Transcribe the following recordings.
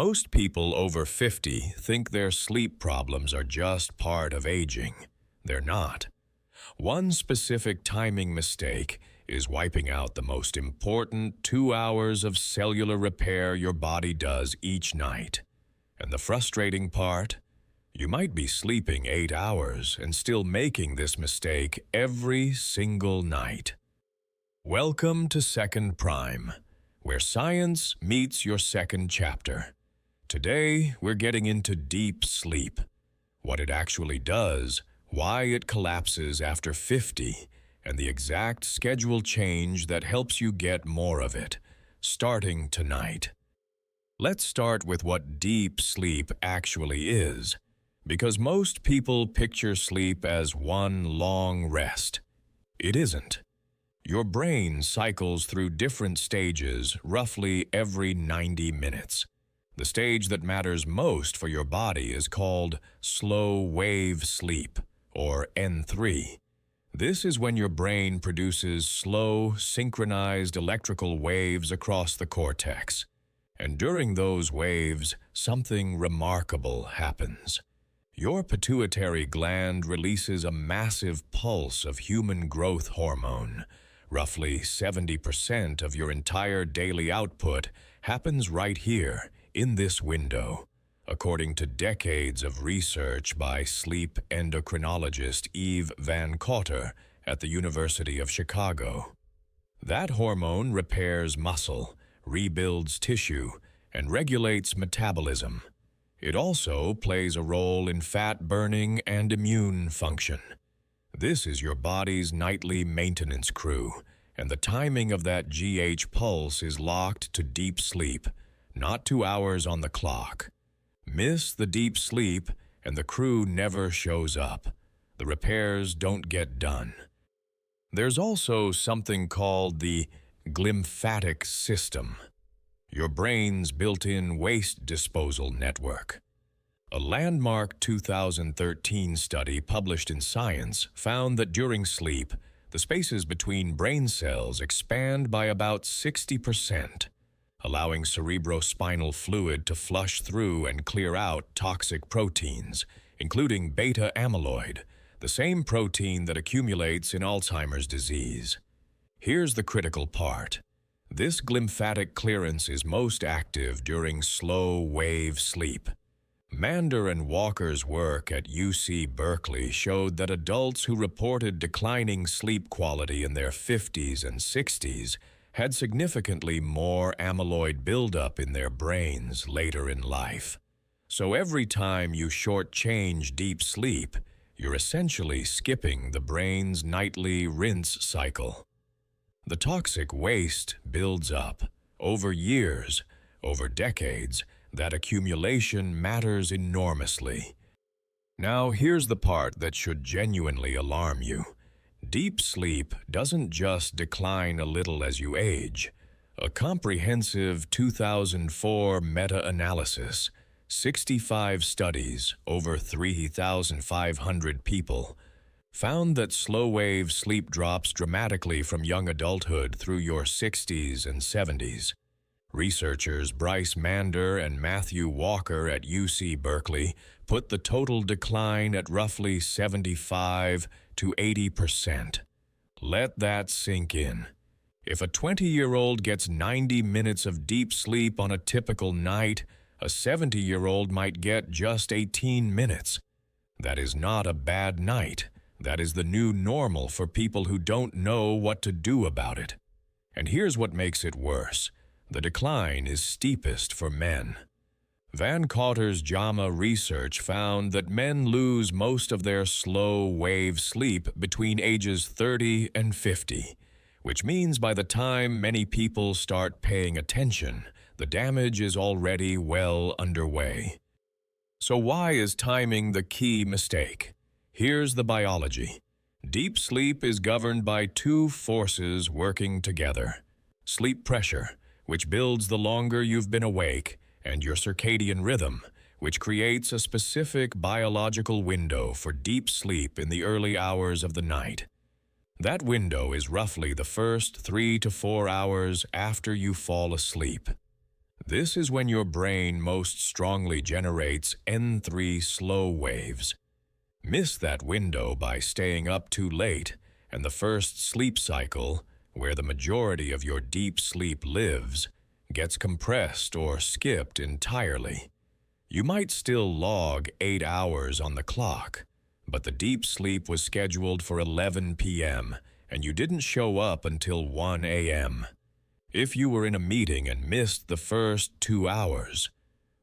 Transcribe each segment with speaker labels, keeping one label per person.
Speaker 1: Most people over 50 think their sleep problems are just part of aging. They're not. One specific timing mistake is wiping out the most important 2 hours of cellular repair your body does each night. And the frustrating part? You might be sleeping 8 hours and still making this mistake every single night. Welcome to Second Prime, where science meets your second chapter. Today, we're getting into deep sleep, what it actually does, why it collapses after 50, and the exact schedule change that helps you get more of it, starting tonight. Let's start with what deep sleep actually is, because most people picture sleep as one long rest. It isn't. Your brain cycles through different stages roughly every 90 minutes. The stage that matters most for your body is called slow wave sleep, or N3. This is when your brain produces slow, synchronized electrical waves across the cortex. And during those waves, something remarkable happens. Your pituitary gland releases a massive pulse of human growth hormone. Roughly 70% of your entire daily output happens right here, in this window, according to decades of research by sleep endocrinologist Eve Van Cotter at the University of Chicago. That hormone repairs muscle, rebuilds tissue, and regulates metabolism. It also plays a role in fat burning and immune function. This is your body's nightly maintenance crew, and the timing of that GH pulse is locked to deep sleep, not 2 hours on the clock. Miss the deep sleep, and the crew never shows up. The repairs don't get done. There's also something called the glymphatic system, your brain's built-in waste disposal network. A landmark 2013 study published in Science found that during sleep, the spaces between brain cells expand by about 60%, allowing cerebrospinal fluid to flush through and clear out toxic proteins, including beta amyloid, the same protein that accumulates in Alzheimer's disease. Here's the critical part. This glymphatic clearance is most active during slow wave sleep. Mander and Walker's work at UC Berkeley showed that adults who reported declining sleep quality in their 50s and 60s had significantly more amyloid buildup in their brains later in life. So every time you shortchange deep sleep, you're essentially skipping the brain's nightly rinse cycle. The toxic waste builds up. Over years, over decades, that accumulation matters enormously. Now here's the part that should genuinely alarm you. Deep sleep doesn't just decline a little as you age. A comprehensive 2004 meta-analysis, 65 studies, over 3,500 people, found that slow-wave sleep drops dramatically from young adulthood through your 60s and 70s. Researchers Bryce Mander and Matthew Walker at UC Berkeley put the total decline at roughly 75 to 80%. Let that sink in. If a 20-year-old gets 90 minutes of deep sleep on a typical night, a 70-year-old might get just 18 minutes. That is not a bad night. That is the new normal for people who don't know what to do about it. And here's what makes it worse. The decline is steepest for men. Van Cotter's JAMA research found that men lose most of their slow-wave sleep between ages 30 and 50, which means by the time many people start paying attention, the damage is already well underway. So why is timing the key mistake? Here's the biology. Deep sleep is governed by two forces working together. Sleep pressure, which builds the longer you've been awake, and your circadian rhythm, which creates a specific biological window for deep sleep in the early hours of the night. That window is roughly the first 3 to 4 hours after you fall asleep. This is when your brain most strongly generates N3 slow waves. Miss that window by staying up too late, and the first sleep cycle, where the majority of your deep sleep lives, gets compressed or skipped entirely. You might still log 8 hours on the clock, but the deep sleep was scheduled for 11 p.m., and you didn't show up until 1 a.m. If you were in a meeting and missed the first 2 hours,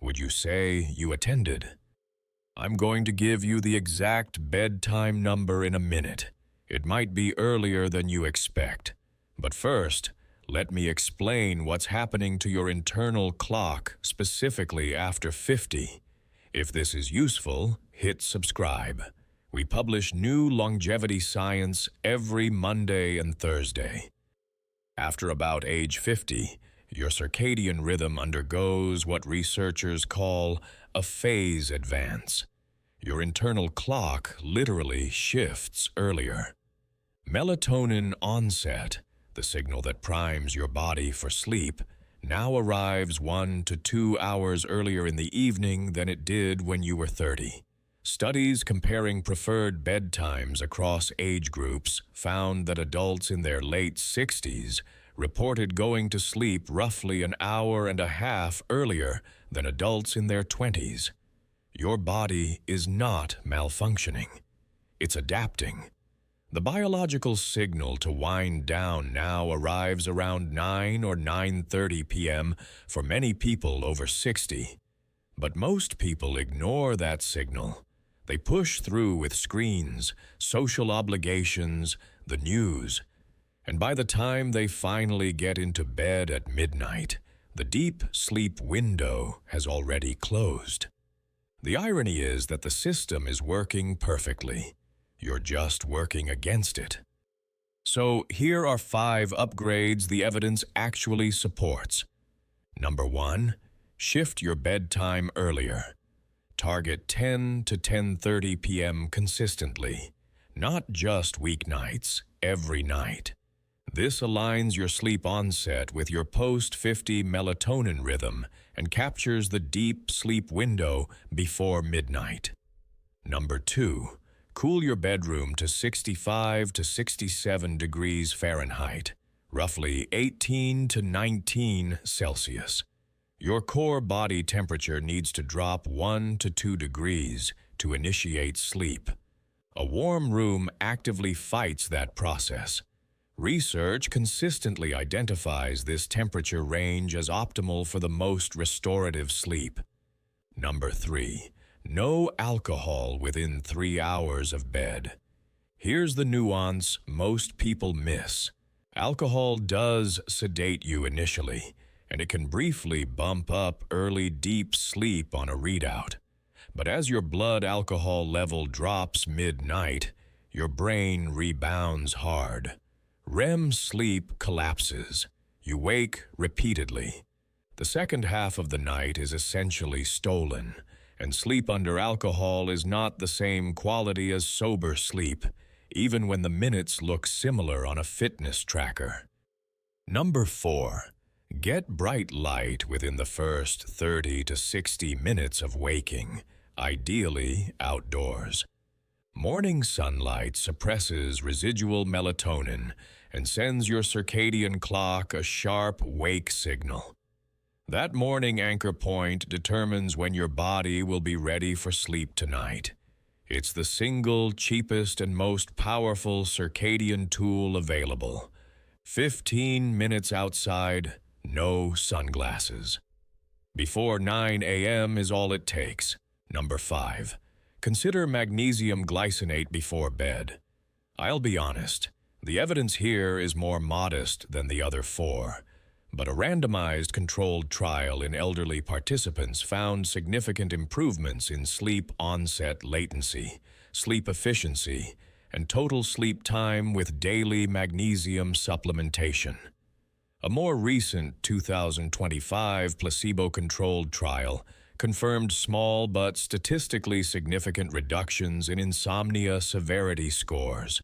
Speaker 1: would you say you attended? I'm going to give you the exact bedtime number in a minute. It might be earlier than you expect. But first, let me explain what's happening to your internal clock specifically after 50. If this is useful, hit subscribe. We publish new longevity science every Monday and Thursday. After about age 50, your circadian rhythm undergoes what researchers call a phase advance. Your internal clock literally shifts earlier. Melatonin onset, the signal that primes your body for sleep, now arrives 1 to 2 hours earlier in the evening than it did when you were 30. Studies comparing preferred bedtimes across age groups found that adults in their late 60s reported going to sleep roughly an hour and a half earlier than adults in their 20s. Your body is not malfunctioning. It's adapting. The biological signal to wind down now arrives around 9 or 9:30 p.m. for many people over 60. But most people ignore that signal. They push through with screens, social obligations, the news. And by the time they finally get into bed at midnight, the deep sleep window has already closed. The irony is that the system is working perfectly. You're just working against it. So here are 5 upgrades the evidence actually supports. Number 1, shift your bedtime earlier. Target 10 to 10:30 p.m. consistently, not just weeknights, every night. This aligns your sleep onset with your post-50 melatonin rhythm and captures the deep sleep window before midnight. Number 2, cool your bedroom to 65 to 67 degrees Fahrenheit, roughly 18 to 19 Celsius. Your core body temperature needs to drop 1 to 2 degrees to initiate sleep. A warm room actively fights that process. Research consistently identifies this temperature range as optimal for the most restorative sleep. Number 3, no alcohol within 3 hours of bed. Here's the nuance most people miss. Alcohol does sedate you initially, and it can briefly bump up early deep sleep on a readout. But as your blood alcohol level drops mid-night, your brain rebounds hard. REM sleep collapses. You wake repeatedly. The second half of the night is essentially stolen, and sleep under alcohol is not the same quality as sober sleep, even when the minutes look similar on a fitness tracker. Number 4, get bright light within the first 30 to 60 minutes of waking, ideally outdoors. Morning sunlight suppresses residual melatonin and sends your circadian clock a sharp wake signal. That morning anchor point determines when your body will be ready for sleep tonight. It's the single cheapest and most powerful circadian tool available. 15 minutes outside, no sunglasses. Before 9 a.m. is all it takes. Number 5, consider magnesium glycinate before bed. I'll be honest, the evidence here is more modest than the other 4, but a randomized controlled trial in elderly participants found significant improvements in sleep onset latency, sleep efficiency, and total sleep time with daily magnesium supplementation. A more recent 2025 placebo-controlled trial confirmed small but statistically significant reductions in insomnia severity scores.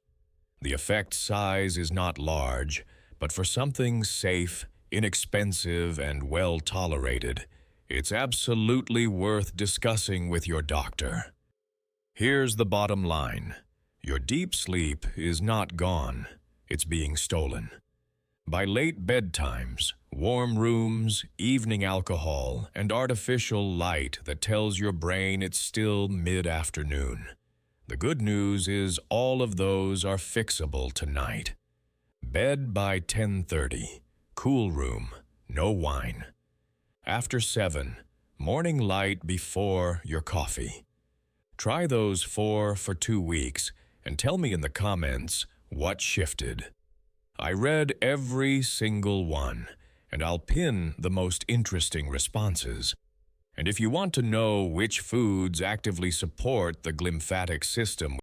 Speaker 1: The effect size is not large, but for something safe, inexpensive, and well tolerated, it's absolutely worth discussing with your doctor. Here's the bottom line. Your deep sleep is not gone. It's being stolen. By late bedtimes, warm rooms, evening alcohol, and artificial light that tells your brain it's still mid-afternoon. The good news is all of those are fixable tonight. Bed by 10:30. Cool room. No wine. After 7. Morning light before your coffee. Try those 4 for 2 weeks and tell me in the comments what shifted. I read every single one, and I'll pin the most interesting responses. And if you want to know which foods actively support the glymphatic system